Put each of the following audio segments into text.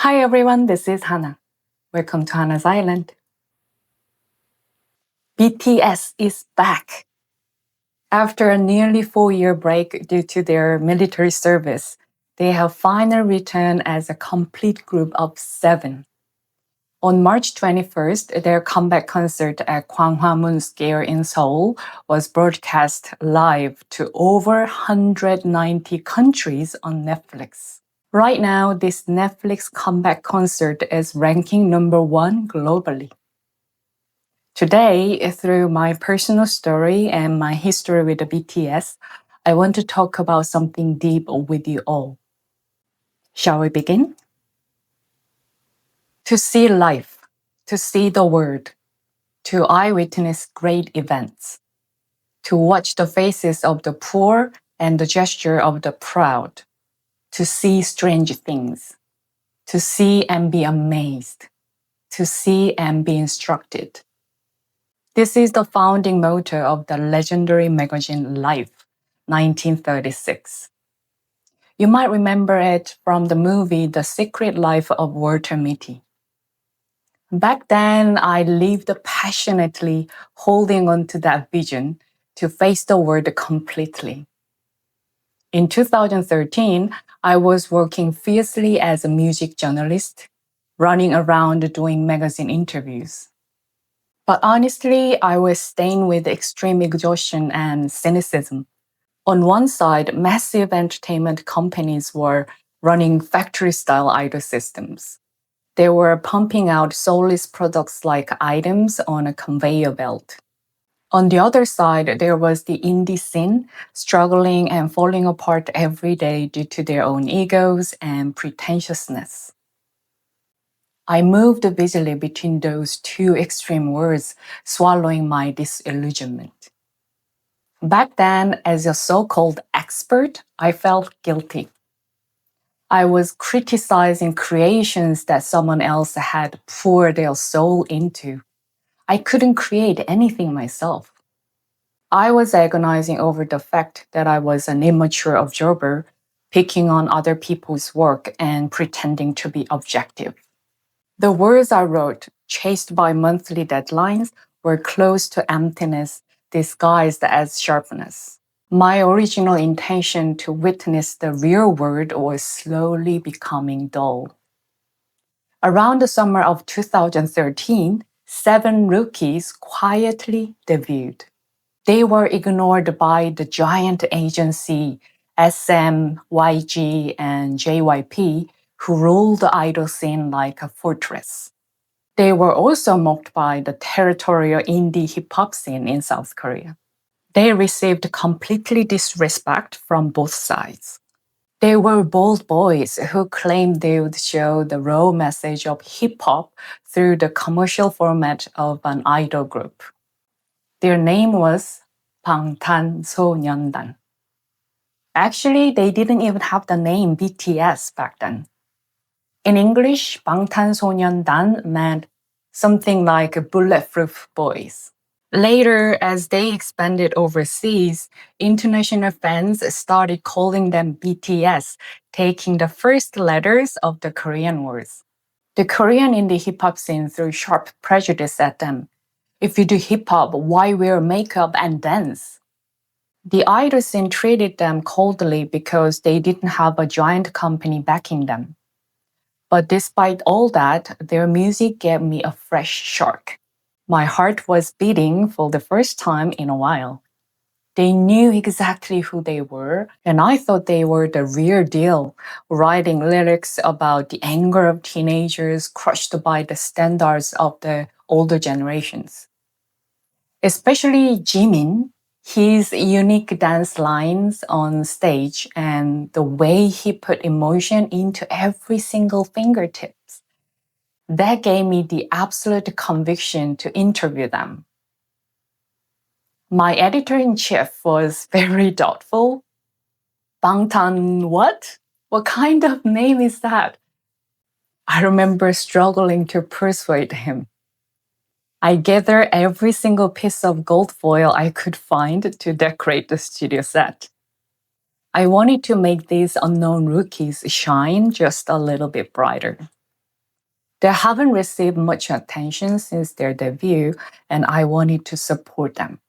Hi everyone, this is Hana. Welcome to Hana's Island. BTS is back. After a nearly 4-year break due to their military service, they have finally returned as a complete group of 7. On March 21st, their comeback concert at Gwanghwamun Square in Seoul was broadcast live to over 190 countries on Netflix. Right now, this Netflix comeback concert is ranking number 1 globally. Today, through my personal story and my history with the BTS, I want to talk about something deep with you all. Shall we begin? To see life, to see the world, to eyewitness great events, to watch the faces of the poor and the gesture of the proud, to see strange things, to see and be amazed, to see and be instructed. This is the founding motto of the legendary magazine Life, 1936. You might remember it from the movie The Secret Life of Walter Mitty. Back then, I lived passionately holding on to that vision to face the world completely. In 2013, I was working fiercely as a music journalist, running around doing magazine interviews. But honestly, I was stained with extreme exhaustion and cynicism. On one side, massive entertainment companies were running factory-style idol systems. They were pumping out soulless products like items on a conveyor belt. On the other side, there was the indie scene, struggling and falling apart every day due to their own egos and pretentiousness. I moved busily between those two extreme worlds, swallowing my disillusionment. Back then, as a so-called expert, I felt guilty. I was criticizing creations that someone else had poured their soul into. I couldn't create anything myself. I was agonizing over the fact that I was an immature observer, picking on other people's work and pretending to be objective. The words I wrote, chased by monthly deadlines, were close to emptiness disguised as sharpness. My original intention to witness the real world was slowly becoming dull. Around the summer of 2013, 7 rookies quietly debuted. They were ignored by the giant agency SM, YG, and JYP, who ruled the idol scene like a fortress. They were also mocked by the territorial indie hip-hop scene in South Korea. They received completely disrespect from both sides. They were bold boys who claimed they would show the raw message of hip-hop through the commercial format of an idol group. Their name was Bangtan Sonyeondan. Actually, they didn't even have the name BTS back then. In English, Bangtan Sonyeondan meant something like bulletproof boys. Later, as they expanded overseas, international fans started calling them BTS, taking the first letters of the Korean words. The Korean indie hip-hop scene threw sharp prejudice at them. If you do hip-hop, why wear makeup and dance? The idol scene treated them coldly because they didn't have a giant company backing them. But despite all that, their music gave me a fresh shock. My heart was beating for the first time in a while. They knew exactly who they were, and I thought they were the real deal, writing lyrics about the anger of teenagers crushed by the standards of the older generations. Especially Jimin, his unique dance lines on stage and the way he put emotion into every single fingertips. That gave me the absolute conviction to interview them. My editor-in-chief was very doubtful. Bangtan what? What kind of name is that? I remember struggling to persuade him. I gathered every single piece of gold foil I could find to decorate the studio set. I wanted to make these unknown rookies shine just a little bit brighter. They haven't received much attention since their debut, and I wanted to support them.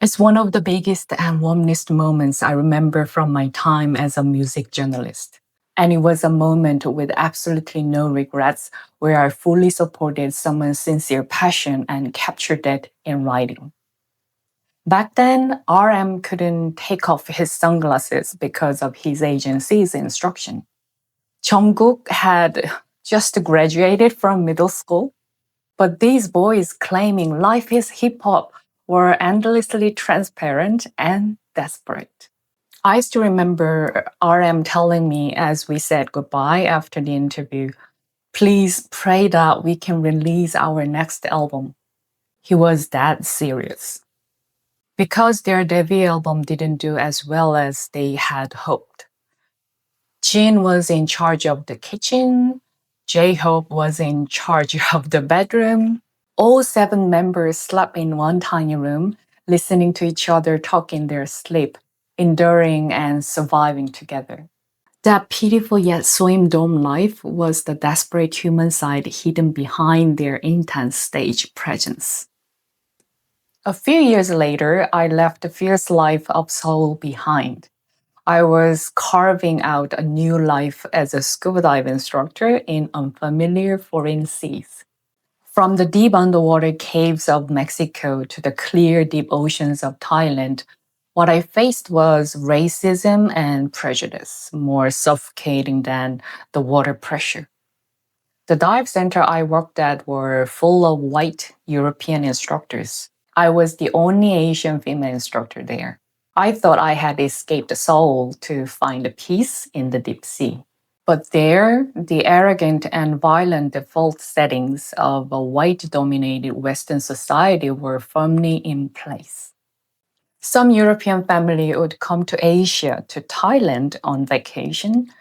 It's one of the biggest and warmest moments I remember from my time as a music journalist. And it was a moment with absolutely no regrets where I fully supported someone's sincere passion and captured it in writing. Back then, RM couldn't take off his sunglasses because of his agency's instruction. Jungkook had just graduated from middle school, but these boys claiming life is hip hop were endlessly transparent and desperate. I still remember RM telling me as we said goodbye after the interview, please pray that we can release our next album. He was that serious. Because their debut album didn't do as well as they had hoped. Jin was in charge of the kitchen, J-Hope was in charge of the bedroom. All 7 members slept in one tiny room, listening to each other talk in their sleep, enduring and surviving together. That pitiful yet swim dome life was the desperate human side hidden behind their intense stage presence. A few years later, I left the fierce life of Seoul behind. I was carving out a new life as a scuba dive instructor in unfamiliar foreign seas. From the deep underwater caves of Mexico to the clear, deep oceans of Thailand, what I faced was racism and prejudice, more suffocating than the water pressure. The dive center I worked at were full of white European instructors. I was the only Asian female instructor there. I thought I had escaped Seoul to find peace in the deep sea. But there, the arrogant and violent default settings of a white dominated Western society were firmly in place. Some European family would come to Asia, to Thailand on vacation,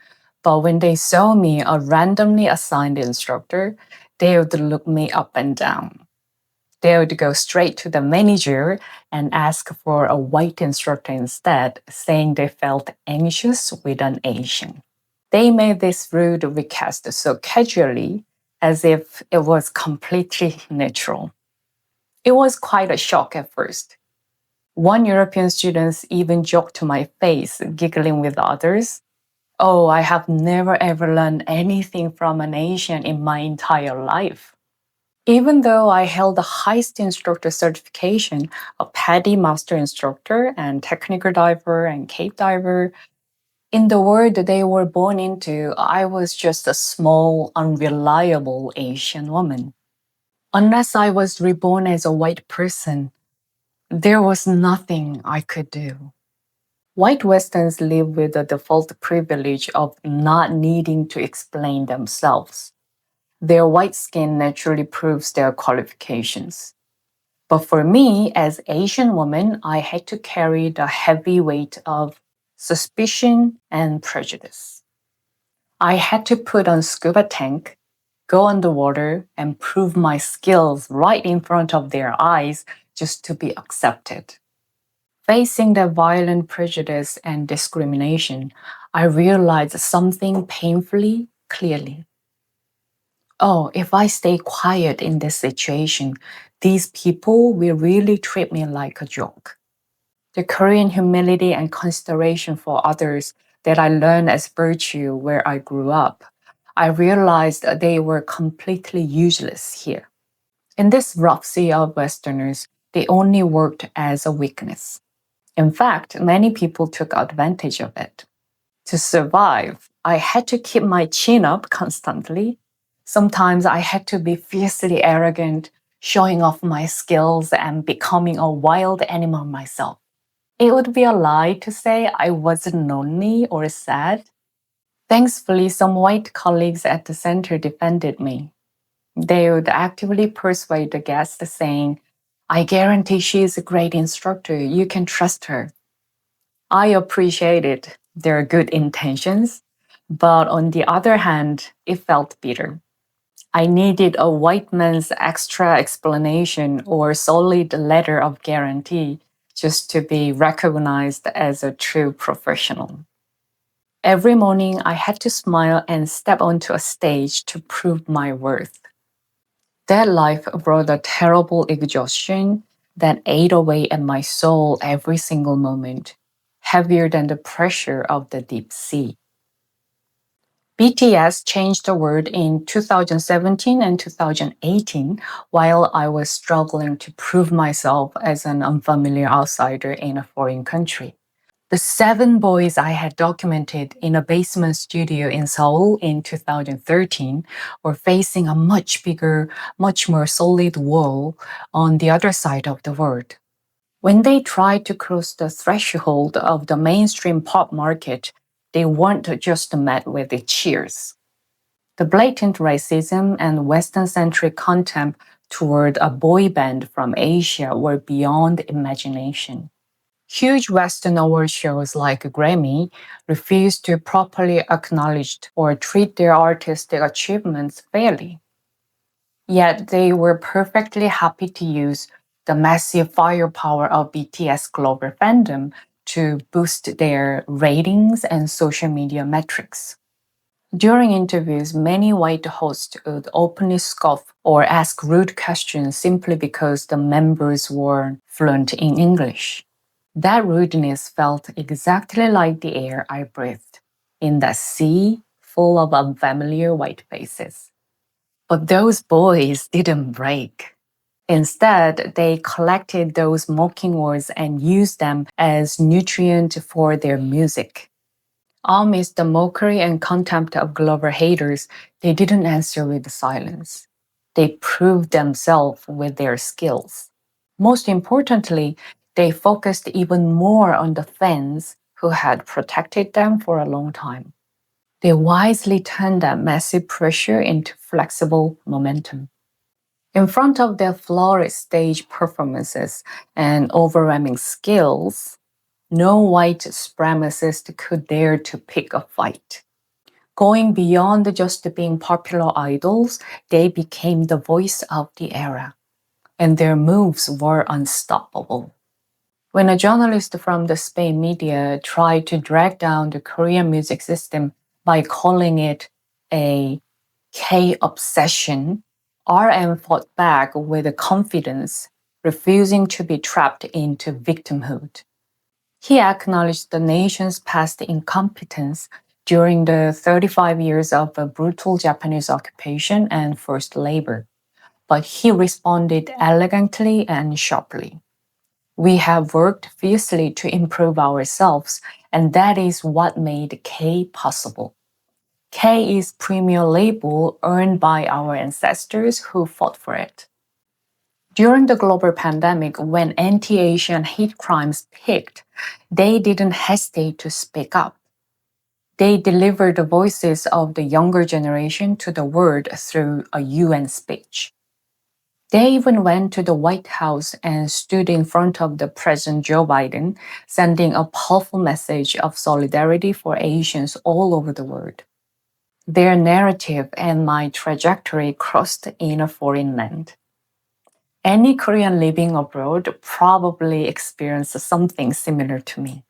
but when they saw me, a randomly assigned instructor, they would look me up and down. They would go straight to the manager and ask for a white instructor instead, saying they felt anxious with an Asian. They made this rude request so casually, as if it was completely natural. It was quite a shock at first. One European student even joked to my face, giggling with others. Oh, I have never ever learned anything from an Asian in my entire life. Even though I held the highest instructor certification, a PADI master instructor and technical diver and cave diver, in the world they were born into, I was just a small, unreliable Asian woman. Unless I was reborn as a white person, there was nothing I could do. White Westerns live with the default privilege of not needing to explain themselves. Their white skin naturally proves their qualifications. But for me, as Asian woman, I had to carry the heavy weight of suspicion and prejudice. I had to put on scuba tank, go underwater, and prove my skills right in front of their eyes just to be accepted. Facing the violent prejudice and discrimination, I realized something painfully clearly. Oh, if I stay quiet in this situation, these people will really treat me like a joke. The Korean humility and consideration for others that I learned as virtue where I grew up, I realized that they were completely useless here. In this rough sea of Westerners, they only worked as a weakness. In fact, many people took advantage of it. To survive, I had to keep my chin up constantly. Sometimes I had to be fiercely arrogant, showing off my skills and becoming a wild animal myself. It would be a lie to say I wasn't lonely or sad. Thankfully, some white colleagues at the center defended me. They would actively persuade the guests, saying, I guarantee she is a great instructor. You can trust her. I appreciated their good intentions, but on the other hand, it felt bitter. I needed a white man's extra explanation or solid letter of guarantee just to be recognized as a true professional. Every morning, I had to smile and step onto a stage to prove my worth. That life brought a terrible exhaustion that ate away at my soul every single moment, heavier than the pressure of the deep sea. BTS changed the world in 2017 and 2018 while I was struggling to prove myself as an unfamiliar outsider in a foreign country. The seven boys I had documented in a basement studio in Seoul in 2013 were facing a much bigger, much more solid wall on the other side of the world. When they tried to cross the threshold of the mainstream pop market, they weren't just met with the cheers. The blatant racism and Western centric contempt toward a boy band from Asia were beyond imagination. Huge Western award shows like Grammy refuse to properly acknowledge or treat their artistic achievements fairly. Yet they were perfectly happy to use the massive firepower of BTS global fandom to boost their ratings and social media metrics. During interviews, many white hosts would openly scoff or ask rude questions simply because the members were fluent in English. That rudeness felt exactly like the air I breathed in that sea full of unfamiliar white faces. But those boys didn't break. Instead, they collected those mocking words and used them as nutrient for their music. Amidst the mockery and contempt of global haters, they didn't answer with silence. They proved themselves with their skills. Most importantly, they focused even more on the fans who had protected them for a long time. They wisely turned that massive pressure into flexible momentum. In front of their flawless stage performances and overwhelming skills, no white supremacist could dare to pick a fight. Going beyond just being popular idols, they became the voice of the era, and their moves were unstoppable. When a journalist from the Spain media tried to drag down the Korean music system by calling it a K obsession, RM fought back with confidence, refusing to be trapped into victimhood. He acknowledged the nation's past incompetence during the 35 years of a brutal Japanese occupation and forced labor, but he responded elegantly and sharply. We have worked fiercely to improve ourselves, and that is what made K possible. K is premier label earned by our ancestors who fought for it. During the global pandemic, when anti-Asian hate crimes peaked, they didn't hesitate to speak up. They delivered the voices of the younger generation to the world through a UN speech. They even went to the White House and stood in front of the President Joe Biden, sending a powerful message of solidarity for Asians all over the world. Their narrative and my trajectory crossed in a foreign land. Any Korean living abroad probably experienced something similar to me.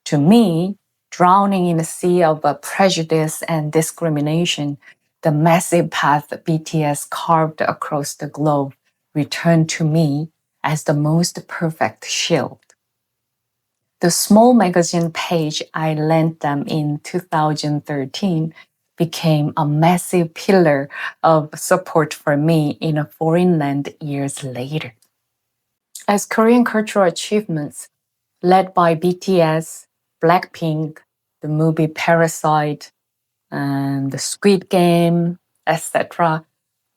To me, drowning in a sea of prejudice and discrimination, the massive path BTS carved across the globe returned to me as the most perfect shield. The small magazine page I lent them in 2013 became a massive pillar of support for me in a foreign land years later. As Korean cultural achievements, led by BTS, Blackpink, the movie Parasite, and the Squid Game, etc.,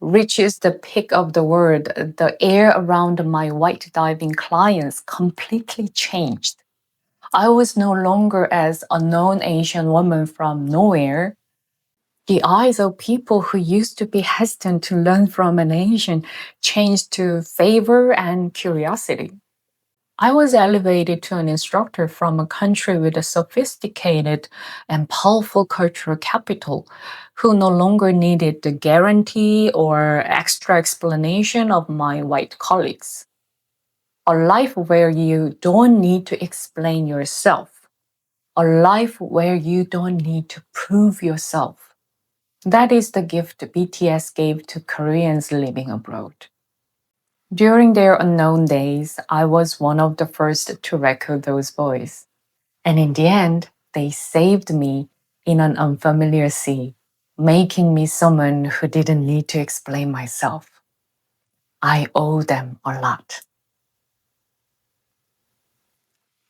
reaches the peak of the world, the air around my white diving clients completely changed. I was no longer as a known Asian woman from nowhere. The eyes of people who used to be hesitant to learn from an Asian changed to favor and curiosity. I was elevated to an instructor from a country with a sophisticated and powerful cultural capital who no longer needed the guarantee or extra explanation of my white colleagues. A life where you don't need to explain yourself. A life where you don't need to prove yourself. That is the gift BTS gave to Koreans living abroad. During their unknown days, I was one of the first to record those boys. And in the end, they saved me in an unfamiliar sea, making me someone who didn't need to explain myself. I owe them a lot.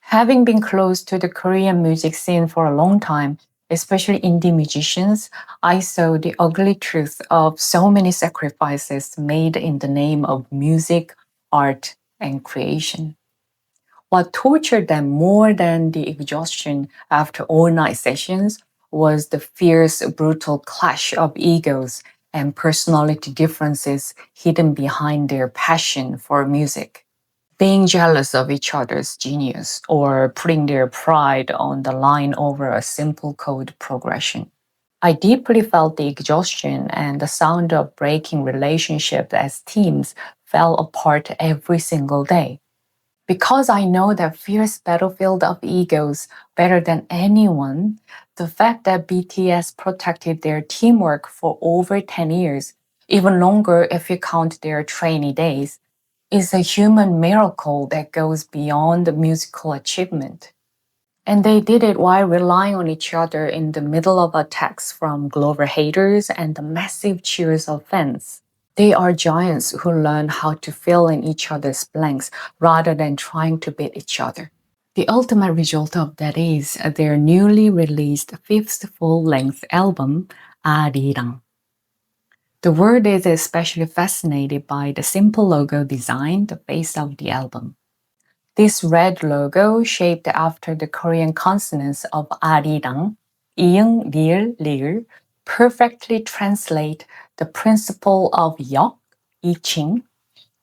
Having been close to the Korean music scene for a long time, especially indie musicians, I saw the ugly truth of so many sacrifices made in the name of music, art, and creation. What tortured them more than the exhaustion after all night sessions was the fierce, brutal clash of egos and personality differences hidden behind their passion for music. Being jealous of each other's genius or putting their pride on the line over a simple code progression. I deeply felt the exhaustion and the sound of breaking relationships as teams fell apart every single day. Because I know that fierce battlefield of egos better than anyone, the fact that BTS protected their teamwork for over 10 years, even longer if you count their trainee days, is a human miracle that goes beyond the musical achievement. And they did it while relying on each other in the middle of attacks from global haters and the massive cheers of fans. They are giants who learn how to fill in each other's blanks rather than trying to beat each other. The ultimate result of that is their newly released fifth full-length album, Arirang. The world is especially fascinated by the simple logo design, the face of the album. This red logo, shaped after the Korean consonants of Arirang, 이응, 리을, 리을, perfectly translate the principle of 역, 이칭,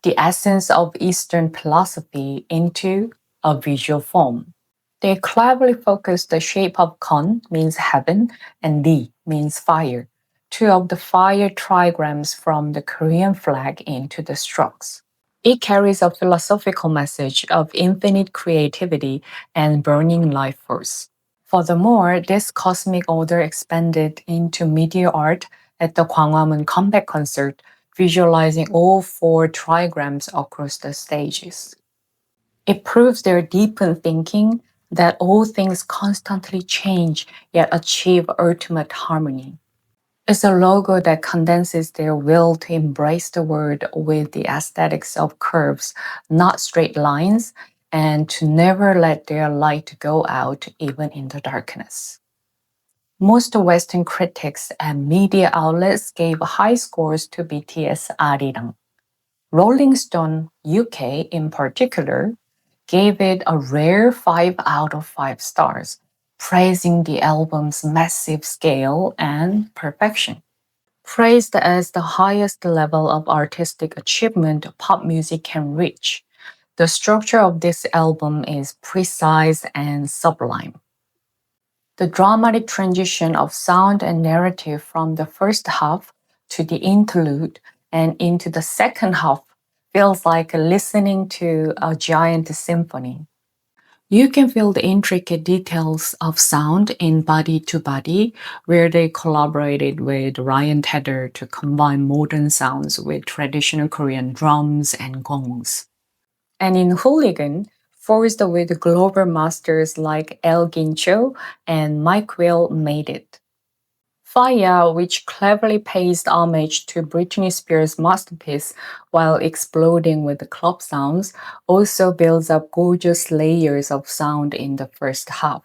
the essence of Eastern philosophy, into a visual form. They cleverly focus the shape of kon means heaven and 리 means fire, two of the fire trigrams from the Korean flag into the strokes. It carries a philosophical message of infinite creativity and burning life force. Furthermore, this cosmic order expanded into media art at the Gwanghwamun comeback concert, visualizing all four trigrams across the stages. It proves their deepened thinking that all things constantly change yet achieve ultimate harmony. It's a logo that condenses their will to embrace the world with the aesthetics of curves, not straight lines, and to never let their light go out even in the darkness. Most Western critics and media outlets gave high scores to BTS Arirang. Rolling Stone UK in particular gave it a rare 5 out of 5 stars, praising the album's massive scale and perfection. Praised as the highest level of artistic achievement pop music can reach, the structure of this album is precise and sublime. The dramatic transition of sound and narrative from the first half to the interlude and into the second half feels like listening to a giant symphony. You can feel the intricate details of sound in Body to Body, where they collaborated with Ryan Tedder to combine modern sounds with traditional Korean drums and gongs. And in Hooligan, forced with global masters like El Gincho and Mike Will made it. Fire, which cleverly pays homage to Britney Spears' masterpiece while exploding with the club sounds, also builds up gorgeous layers of sound in the first half.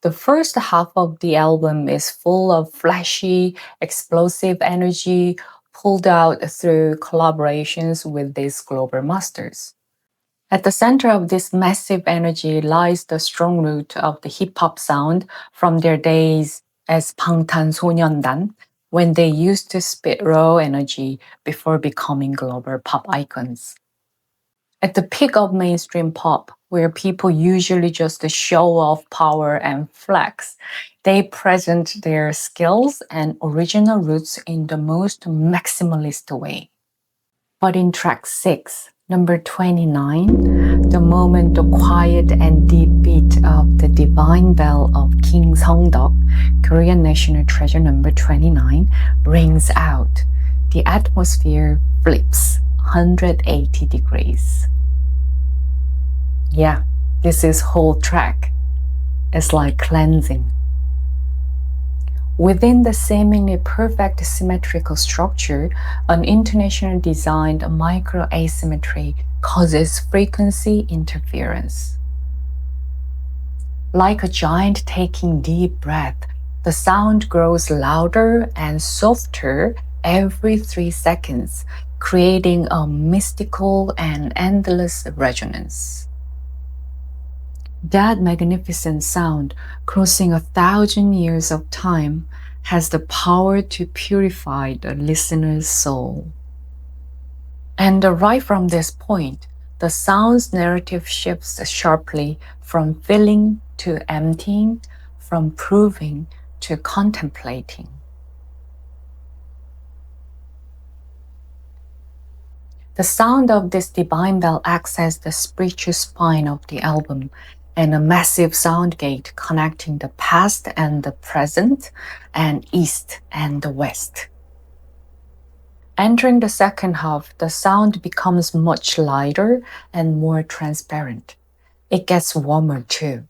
The first half of the album is full of flashy, explosive energy pulled out through collaborations with these global masters. At the center of this massive energy lies the strong root of the hip hop sound from their days as Bangtan Sonyeondan, when they used to spit raw energy before becoming global pop icons. At the peak of mainstream pop, where people usually just show off power and flex, they present their skills and original roots in the most maximalist way. But in track 6, Number 29, the moment the quiet and deep beat of the divine bell of King Seongdeok, Korean national treasure number 29, rings out. The atmosphere flips 180 degrees. Yeah, this is whole track. It's like cleansing. Within the seemingly perfect symmetrical structure, an internationally designed micro-asymmetry causes frequency interference. Like a giant taking deep breath, the sound grows louder and softer every 3 seconds, creating a mystical and endless resonance. That magnificent sound, crossing 1,000 years of time, has the power to purify the listener's soul. And right from this point, the sound's narrative shifts sharply from filling to emptying, from proving to contemplating. The sound of this divine bell acts as the spiritual spine of the album, and a massive sound gate connecting the past and the present, and east and the west. Entering the second half, the sound becomes much lighter and more transparent. It gets warmer too.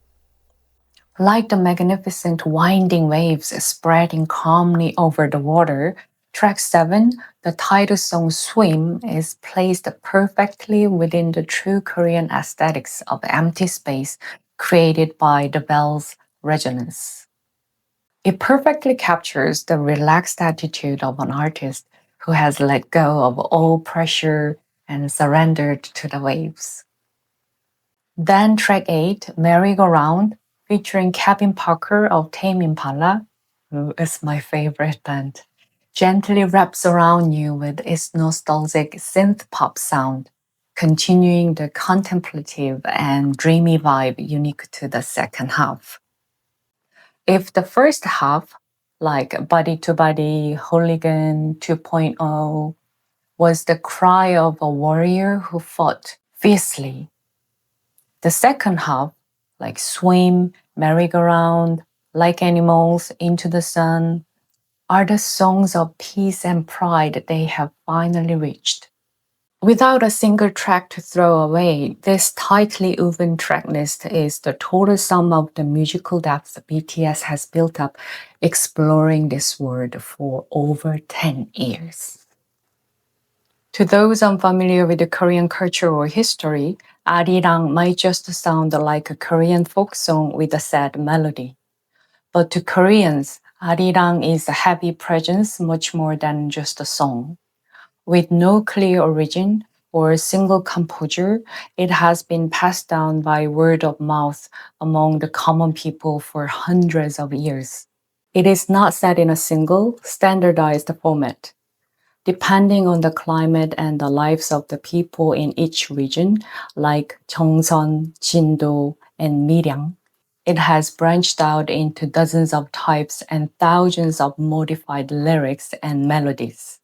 Like the magnificent winding waves spreading calmly over the water, track 7, the title song Swim, is placed perfectly within the true Korean aesthetics of empty space created by the bell's resonance. It perfectly captures the relaxed attitude of an artist who has let go of all pressure and surrendered to the waves. Then track 8, Merry-Go-Round, featuring Kevin Parker of Tame Impala, who is my favorite band, gently wraps around you with its nostalgic synth-pop sound, continuing the contemplative and dreamy vibe unique to the second half. If the first half, like Body to Body, Hooligan 2.0, was the cry of a warrior who fought fiercely, the second half, like Swim, Merry-Go-Round, Like Animals, Into the Sun, are the songs of peace and pride they have finally reached. Without a single track to throw away, this tightly woven track list is the total sum of the musical depth BTS has built up exploring this world for over 10 years. To those unfamiliar with the Korean culture or history, Arirang might just sound like a Korean folk song with a sad melody. But to Koreans, Arirang is a heavy presence much more than just a song. With no clear origin or single composer, it has been passed down by word of mouth among the common people for hundreds of years. It is not set in a single, standardized format. Depending on the climate and the lives of the people in each region, like Cheongseon, Jindo, and Miryang, it has branched out into dozens of types and thousands of modified lyrics and melodies.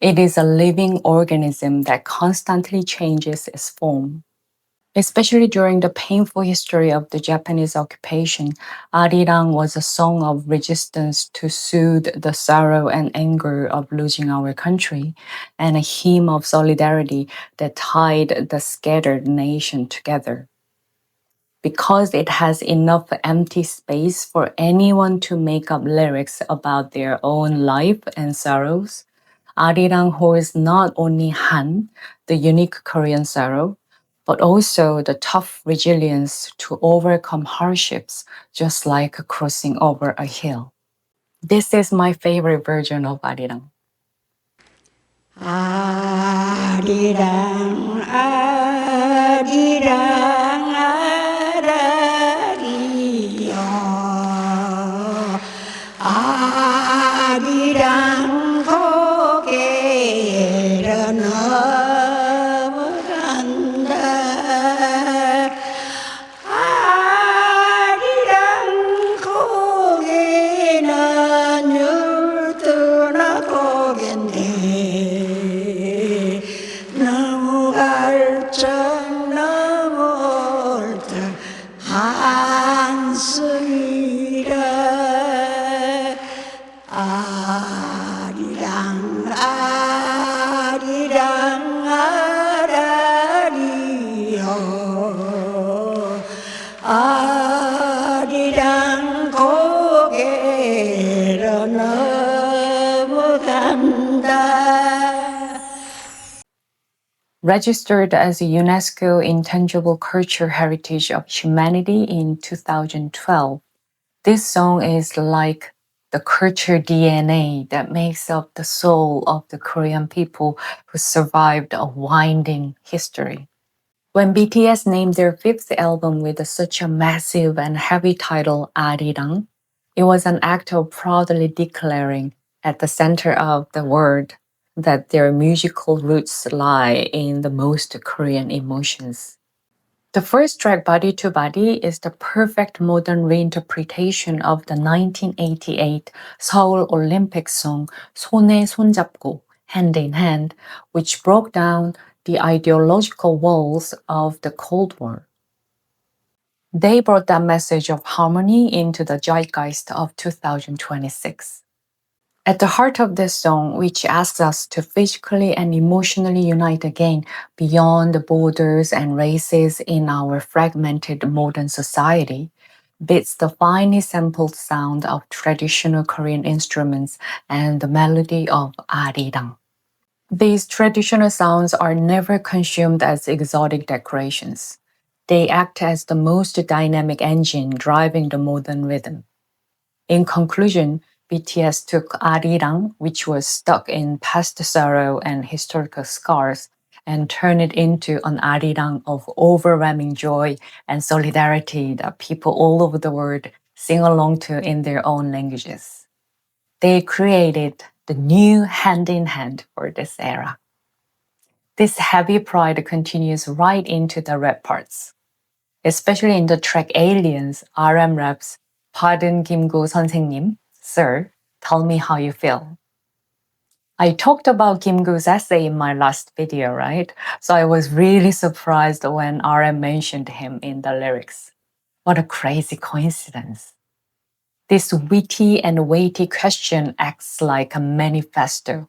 It is a living organism that constantly changes its form. Especially during the painful history of the Japanese occupation, Arirang was a song of resistance to soothe the sorrow and anger of losing our country, and a hymn of solidarity that tied the scattered nation together. Because it has enough empty space for anyone to make up lyrics about their own life and sorrows, Arirang holds not only Han, the unique Korean sorrow, but also the tough resilience to overcome hardships, just like crossing over a hill. This is my favorite version of Arirang. 아리랑 아리랑 아라리요 아리랑 고개를 넘어간다 아리랑 고개는 율두나 고개인데 넘어갈 아리랑 아라리요 아리랑 고개로 넘어간다. Registered as a UNESCO Intangible Cultural Heritage of Humanity in 2012, this song is like the culture DNA that makes up the soul of the Korean people who survived a winding history. When BTS named their fifth album with such a massive and heavy title, Arirang, it was an act of proudly declaring at the center of the world that their musical roots lie in the most Korean emotions. The first track, Body to Body, is the perfect modern reinterpretation of the 1988 Seoul Olympic song 손에 손잡고, Hand in Hand, which broke down the ideological walls of the Cold War. They brought that message of harmony into the zeitgeist of 2026. At the heart of this song, which asks us to physically and emotionally unite again beyond the borders and races in our fragmented modern society, beats the finely sampled sound of traditional Korean instruments and the melody of Arirang. These traditional sounds are never consumed as exotic decorations. They act as the most dynamic engine driving the modern rhythm. In conclusion, BTS took Arirang, which was stuck in past sorrow and historical scars, and turned it into an Arirang of overwhelming joy and solidarity that people all over the world sing along to in their own languages. They created the new hand in hand for this era. This heavy pride continues right into the rap parts. Especially in the track Aliens, RM raps, Pardon 김구 선생님, Sir, tell me how you feel. I talked about Kim-gu's essay in my last video, right? So I was really surprised when RM mentioned him in the lyrics. What a crazy coincidence. This witty and weighty question acts like a manifesto.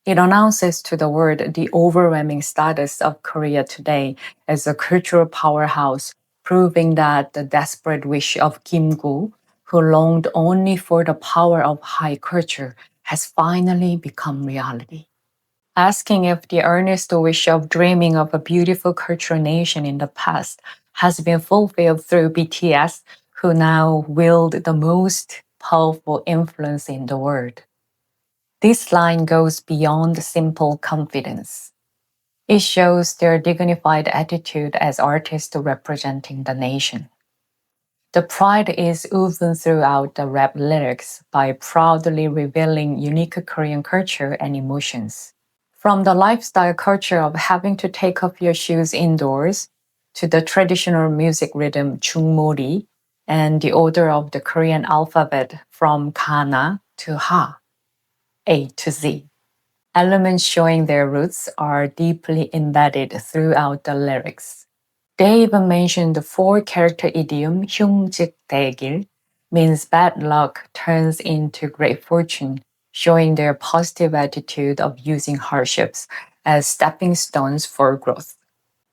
It announces to the world the overwhelming status of Korea today as a cultural powerhouse, proving that the desperate wish of Kim-gu, who longed only for the power of high culture, has finally become reality. Asking if the earnest wish of dreaming of a beautiful cultural nation in the past has been fulfilled through BTS, who now wield the most powerful influence in the world. This line goes beyond simple confidence. It shows their dignified attitude as artists representing the nation. The pride is woven throughout the rap lyrics by proudly revealing unique Korean culture and emotions. From the lifestyle culture of having to take off your shoes indoors, to the traditional music rhythm 중머리, and the order of the Korean alphabet from Hana to Ha, A to Z. Elements showing their roots are deeply embedded throughout the lyrics. They even mention the four-character idiom 흉직대길, means bad luck turns into great fortune, showing their positive attitude of using hardships as stepping stones for growth.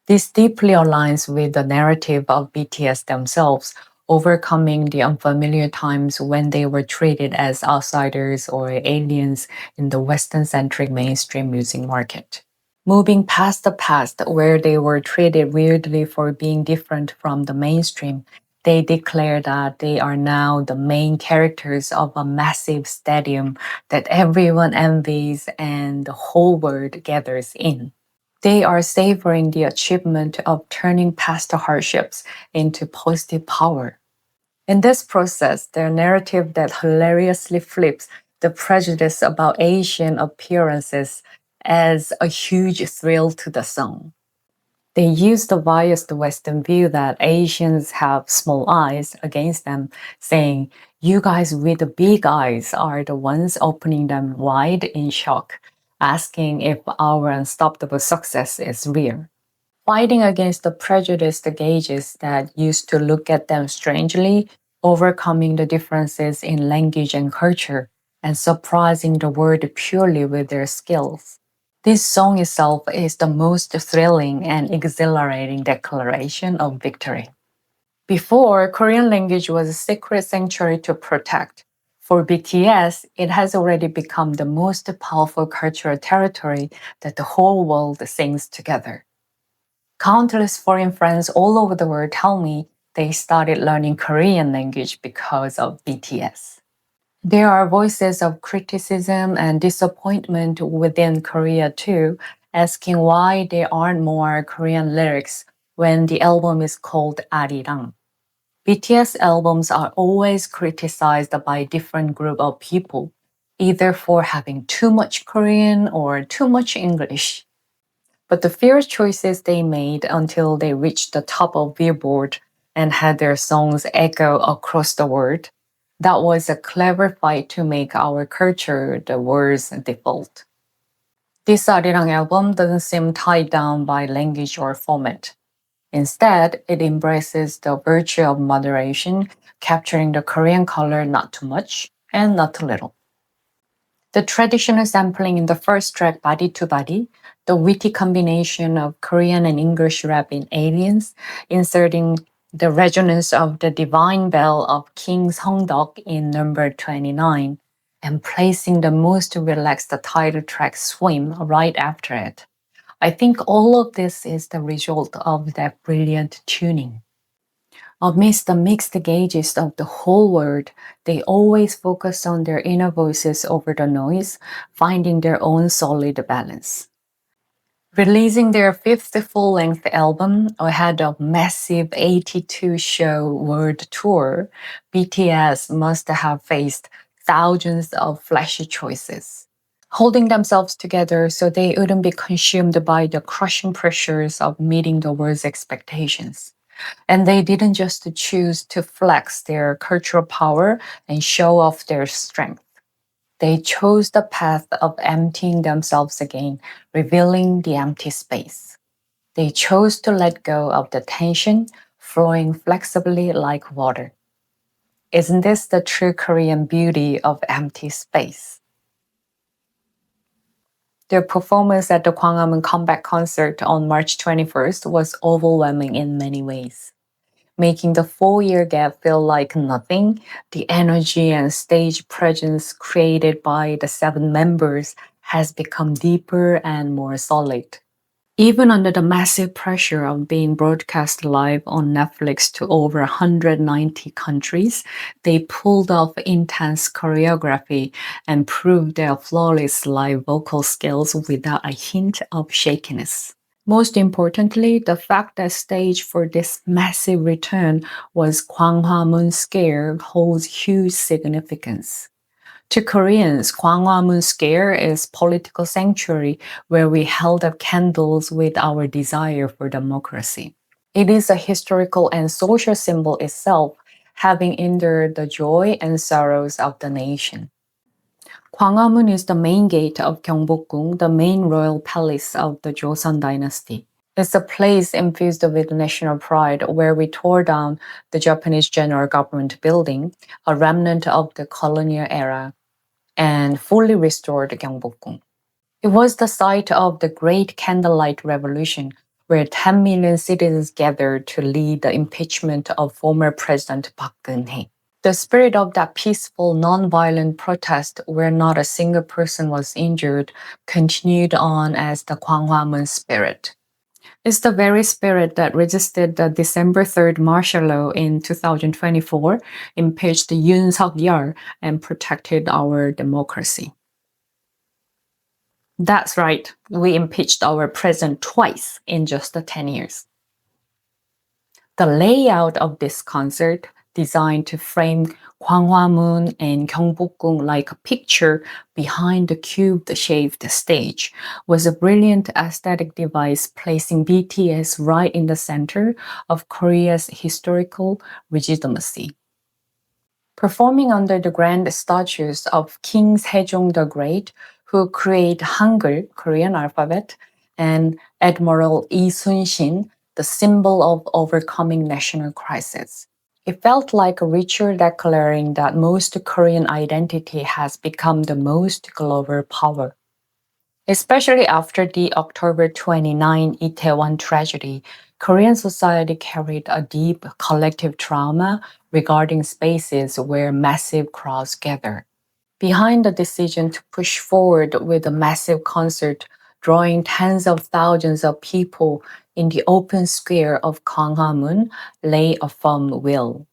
This deeply aligns with the narrative of BTS themselves, overcoming the unfamiliar times when they were treated as outsiders or aliens in the Western-centric mainstream music market. Moving past the past, where they were treated weirdly for being different from the mainstream, they declare that they are now the main characters of a massive stadium that everyone envies and the whole world gathers in. They are savoring the achievement of turning past hardships into positive power. In this process, their narrative that hilariously flips the prejudice about Asian appearances as a huge thrill to the song. They use the biased Western view that Asians have small eyes against them, saying, "You guys with the big eyes are the ones opening them wide in shock, asking if our unstoppable success is real." Fighting against the prejudiced gauges that used to look at them strangely, overcoming the differences in language and culture, and surprising the world purely with their skills. This song itself is the most thrilling and exhilarating declaration of victory. Before, Korean language was a secret sanctuary to protect. For BTS, it has already become the most powerful cultural territory that the whole world sings together. Countless foreign friends all over the world tell me they started learning Korean language because of BTS. There are voices of criticism and disappointment within Korea too, asking why there aren't more Korean lyrics when the album is called Arirang. BTS albums are always criticized by a different group of people, either for having too much Korean or too much English. But the fierce choices they made until they reached the top of Billboard and had their songs echo across the world, that was a clever fight to make our culture the world's default. This Arirang album doesn't seem tied down by language or format. Instead, it embraces the virtue of moderation, capturing the Korean color not too much and not too little. The traditional sampling in the first track, Body to Body, the witty combination of Korean and English rap in Aliens, inserting the resonance of the divine bell of King Songdeok in number 29, and placing the most relaxed title track, Swim, right after it. I think all of this is the result of that brilliant tuning. Amidst the mixed gauges of the whole world, they always focus on their inner voices over the noise, finding their own solid balance. Releasing their fifth full-length album ahead of massive 82-show world tour, BTS must have faced thousands of flashy choices, holding themselves together so they wouldn't be consumed by the crushing pressures of meeting the world's expectations. And they didn't just choose to flex their cultural power and show off their strength. They chose the path of emptying themselves again, revealing the empty space. They chose to let go of the tension, flowing flexibly like water. Isn't this the true Korean beauty of empty space? Their performance at the Gwanghwamun comeback concert on March 21st was overwhelming in many ways. Making the 4-year gap feel like nothing, the energy and stage presence created by the 7 members has become deeper and more solid. Even under the massive pressure of being broadcast live on Netflix to over 190 countries, they pulled off intense choreography and proved their flawless live vocal skills without a hint of shakiness. Most importantly, the fact that stage for this massive return was Gwanghwamun Square holds huge significance. To Koreans, Gwanghwamun Square is political sanctuary where we held up candles with our desire for democracy. It is a historical and social symbol itself, having endured the joy and sorrows of the nation. Gwanghwamun is the main gate of Gyeongbokgung, the main royal palace of the Joseon dynasty. It's a place infused with national pride where we tore down the Japanese general government building, a remnant of the colonial era, and fully restored Gyeongbokgung. It was the site of the Great Candlelight Revolution, where 10 million citizens gathered to lead the impeachment of former President Park Geun-hye. The spirit of that peaceful, non-violent protest where not a single person was injured continued on as the Gwanghwamun spirit. It's the very spirit that resisted the December 3rd martial law in 2024, impeached Yoon Suk-yeol, and protected our democracy. That's right, we impeached our president twice in just 10 years. The layout of this concert, designed to frame Gwanghwamun and Gyeongbokgung like a picture behind the cubed-shaped stage, was a brilliant aesthetic device placing BTS right in the center of Korea's historical legitimacy. Performing under the grand statues of King Sejong the Great, who created Hangul, Korean alphabet, and Admiral Lee Sun-shin, the symbol of overcoming national crisis. It felt like a ritual declaring that most Korean identity has become the most global power. Especially after the October 29 Itaewon tragedy, Korean society carried a deep collective trauma regarding spaces where massive crowds gather. Behind the decision to push forward with a massive concert drawing tens of thousands of people in the open square of Gwanghwamun lay a firm will.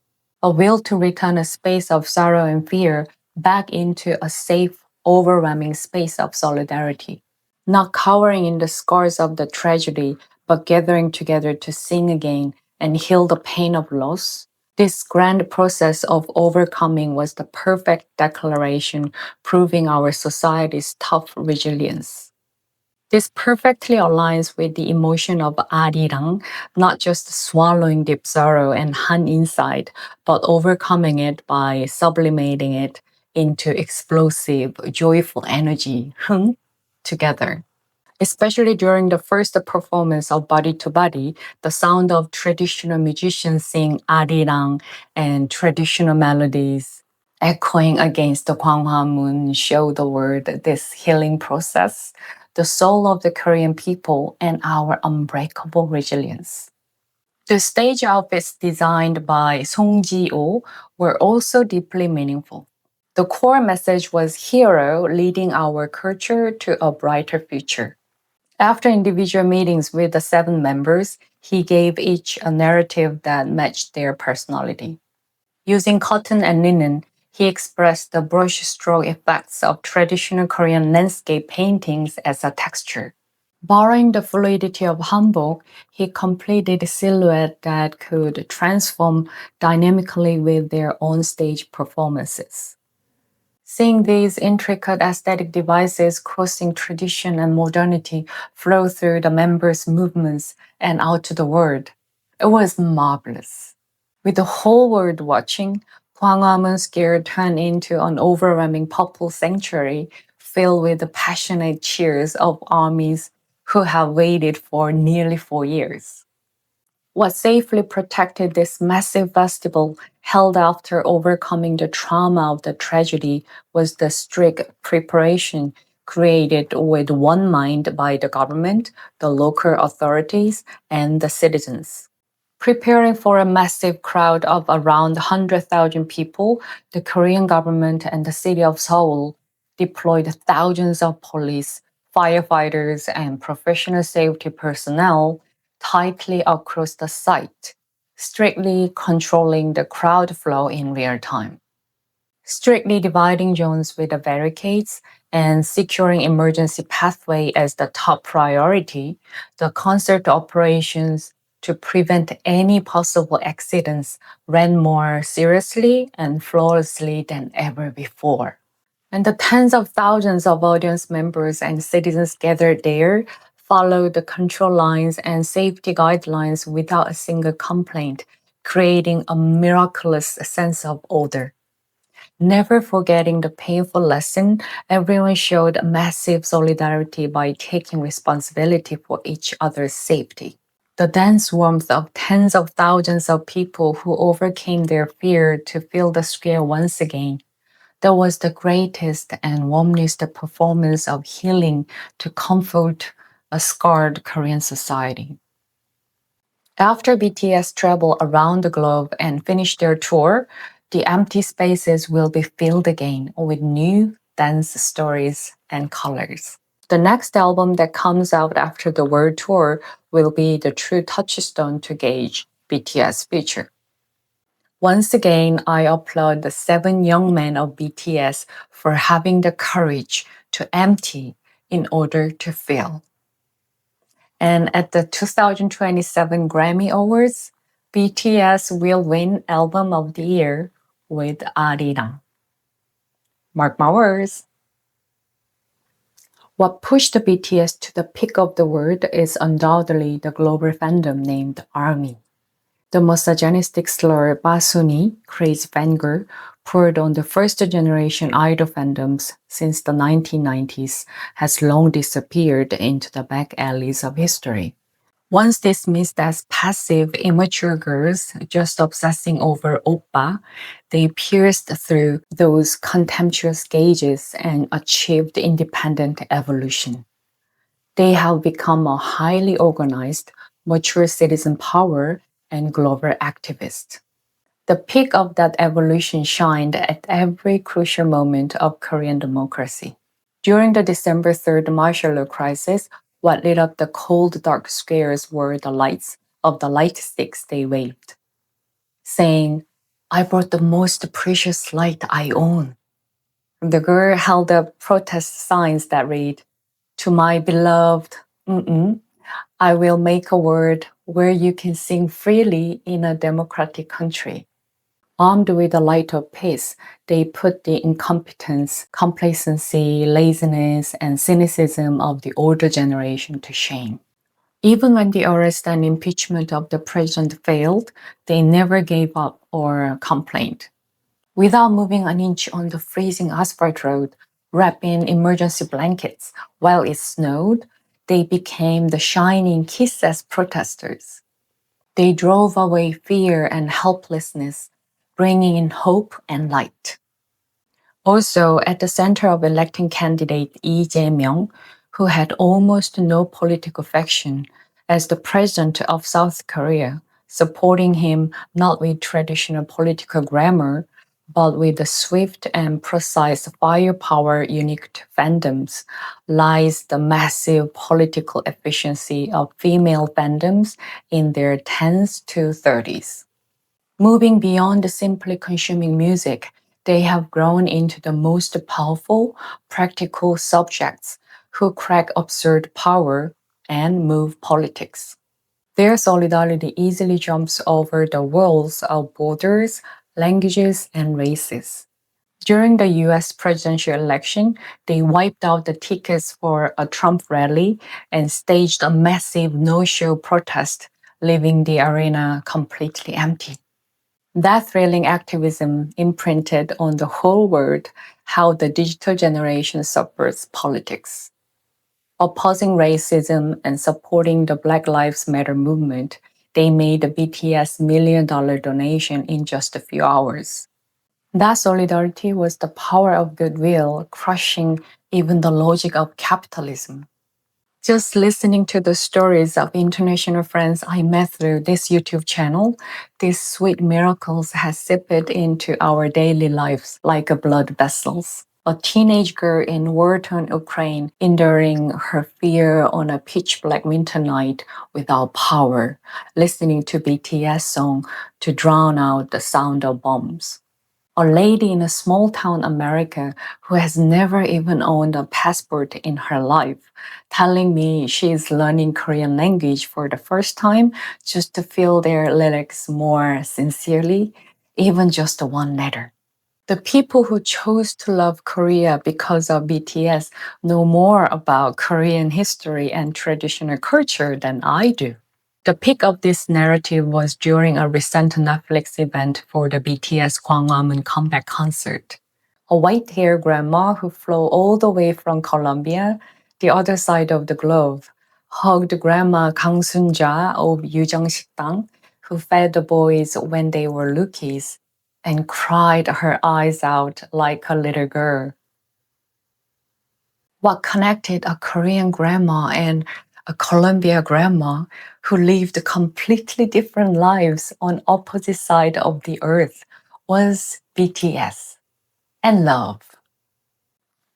A will to return a space of sorrow and fear back into a safe, overwhelming space of solidarity. Not cowering in the scars of the tragedy, but gathering together to sing again and heal the pain of loss. This grand process of overcoming was the perfect declaration proving our society's tough resilience. This perfectly aligns with the emotion of Arirang, not just swallowing deep sorrow and Han inside, but overcoming it by sublimating it into explosive, joyful energy, Hung, together. Especially during the first performance of Body to Body, the sound of traditional musicians sing Arirang and traditional melodies echoing against the Gwanghwamun show the world this healing process, the soul of the Korean people, and our unbreakable resilience. The stage outfits designed by Song Ji-oh were also deeply meaningful. The core message was hero leading our culture to a brighter future. After individual meetings with the 7 members, he gave each a narrative that matched their personality. Using cotton and linen, he expressed the brushstroke effects of traditional Korean landscape paintings as a texture. Borrowing the fluidity of hanbok, he completed a silhouette that could transform dynamically with their own stage performances. Seeing these intricate aesthetic devices crossing tradition and modernity flow through the members' movements and out to the world, it was marvelous. With the whole world watching, Gwanghwamun Square turned into an overwhelming purple sanctuary filled with the passionate cheers of armies who have waited for nearly 4 years. What safely protected this massive festival held after overcoming the trauma of the tragedy was the strict preparation created with one mind by the government, the local authorities, and the citizens. Preparing for a massive crowd of around 100,000 people, the Korean government and the city of Seoul deployed thousands of police, firefighters, and professional safety personnel tightly across the site, strictly controlling the crowd flow in real time. Strictly dividing zones with the barricades and securing emergency pathway as the top priority, the concert operations to prevent any possible accidents ran more seriously and flawlessly than ever before. And the tens of thousands of audience members and citizens gathered there followed the control lines and safety guidelines without a single complaint, creating a miraculous sense of order. Never forgetting the painful lesson, everyone showed massive solidarity by taking responsibility for each other's safety. The dense warmth of tens of thousands of people who overcame their fear to fill the square once again. That was the greatest and warmest performance of healing to comfort a scarred Korean society. After BTS travel around the globe and finish their tour, the empty spaces will be filled again with new dance stories and colors. The next album that comes out after the world tour will be the true touchstone to gauge BTS' future. Once again, I applaud the 7 young men of BTS for having the courage to empty in order to fill. And at the 2027 Grammy Awards, BTS will win Album of the Year with Arirang. Mark my words. What pushed the BTS to the peak of the world is undoubtedly the global fandom named ARMY. The misogynistic slur Basuni, crazy fangirl, poured on the first-generation idol fandoms since the 1990s has long disappeared into the back alleys of history. Once dismissed as passive, immature girls just obsessing over oppa, they pierced through those contemptuous gauges and achieved independent evolution. They have become a highly organized, mature citizen power and global activist. The peak of that evolution shined at every crucial moment of Korean democracy. During the December 3rd martial law crisis, what lit up the cold, dark squares were the lights of the light sticks they waved, saying, "I brought the most precious light I own." The girl held up protest signs that read, "To my beloved, I will make a world where you can sing freely in a democratic country." Armed with the light of peace, they put the incompetence, complacency, laziness, and cynicism of the older generation to shame. Even when the arrest and impeachment of the president failed, they never gave up or complained. Without moving an inch on the freezing asphalt road, wrapped in emergency blankets while it snowed, they became the shining kisses protesters. They drove away fear and helplessness, bringing in hope and light. Also, at the center of electing candidate Lee Jae-myung, who had almost no political faction, as the president of South Korea, supporting him not with traditional political grammar, but with the swift and precise firepower unique to fandoms, lies the massive political efficiency of female fandoms in their 10s to 30s. Moving beyond simply consuming music, they have grown into the most powerful, practical subjects who crack absurd power and move politics. Their solidarity easily jumps over the walls of borders, languages, and races. During the US presidential election, they wiped out the tickets for a Trump rally and staged a massive no-show protest, leaving the arena completely empty. That thrilling activism imprinted on the whole world how the digital generation suffers politics. Opposing racism and supporting the Black Lives Matter movement, they made the BTS $1 million donation in just a few hours. That solidarity was the power of goodwill, crushing even the logic of capitalism. Just listening to the stories of international friends I met through this YouTube channel, these sweet miracles has seeped into our daily lives like a blood vessels. A teenage girl in war-torn Ukraine enduring her fear on a pitch-black winter night without power, listening to BTS song to drown out the sound of bombs. A lady in a small town America who has never even owned a passport in her life, telling me she is learning Korean language for the first time just to feel their lyrics more sincerely, even just one letter. The people who chose to love Korea because of BTS know more about Korean history and traditional culture than I do. The peak of this narrative was during a recent Netflix event for the BTS Gwanghwamun comeback concert. A white-haired grandma who flew all the way from Colombia, the other side of the globe, hugged Grandma Kang Sun-ja of Yujeong-sikdang, who fed the boys when they were rookies, and cried her eyes out like a little girl. What connected a Korean grandma and a Colombia grandma who lived completely different lives on opposite side of the earth was BTS and love.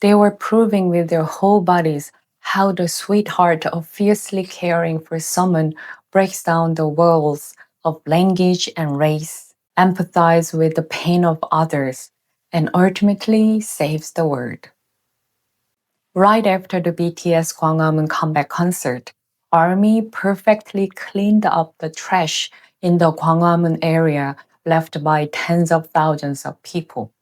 They were proving with their whole bodies how the sweetheart of fiercely caring for someone breaks down the walls of language and race, empathize with the pain of others, and ultimately saves the world. Right after the BTS Gwanghwamun comeback concert, ARMY perfectly cleaned up the trash in the Gwanghwamun area left by tens of thousands of people.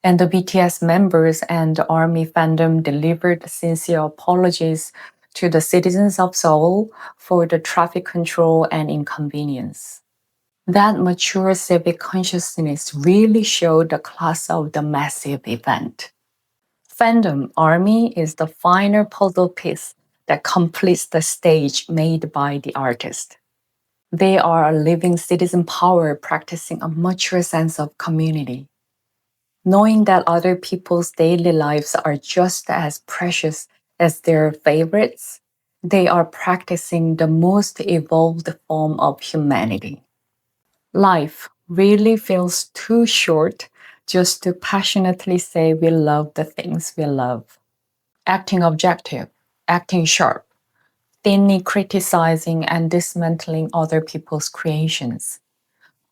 And the BTS members and the ARMY fandom delivered sincere apologies to the citizens of Seoul for the traffic control and inconvenience. That mature civic consciousness really showed the class of the massive event. Fandom ARMY is the final puzzle piece that completes the stage made by the artist. They are a living citizen power practicing a mature sense of community. Knowing that other people's daily lives are just as precious as their favorites, they are practicing the most evolved form of humanity. Life really feels too short just to passionately say we love the things we love. Acting objective, acting sharp, thinly criticizing and dismantling other people's creations.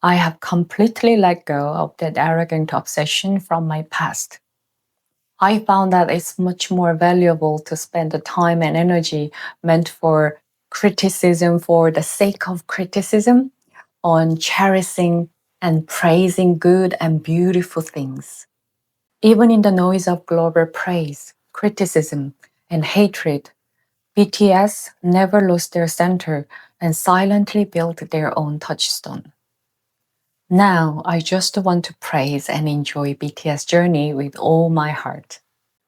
I have completely let go of that arrogant obsession from my past. I found that it's much more valuable to spend the time and energy meant for criticism for the sake of criticism on cherishing and praising good and beautiful things. Even in the noise of global praise, criticism, and hatred, BTS never lost their center and silently built their own touchstone. Now, I just want to praise and enjoy BTS journey with all my heart.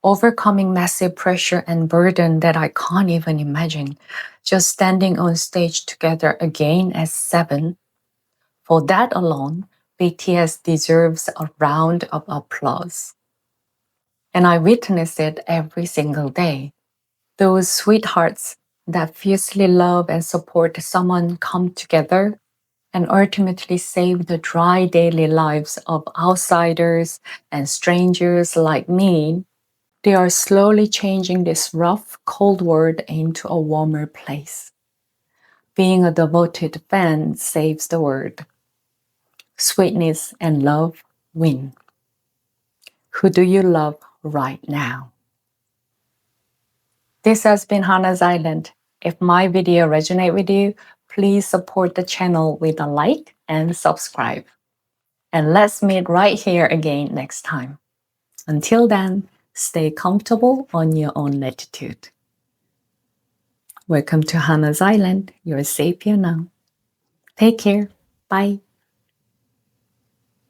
Overcoming massive pressure and burden that I can't even imagine, just standing on stage together again as seven. For that alone, BTS deserves a round of applause. And I witness it every single day. Those sweethearts that fiercely love and support someone come together and ultimately save the dry daily lives of outsiders and strangers like me. They are slowly changing this rough, cold world into a warmer place. Being a devoted fan saves the world. Sweetness and love win. Who do you love right now? This has been Hana's Island. If my video resonates with you, please support the channel with a like and subscribe. And let's meet right here again next time. Until then, stay comfortable on your own latitude. Welcome to Hana's Island. You're safe here now. Take care. Bye.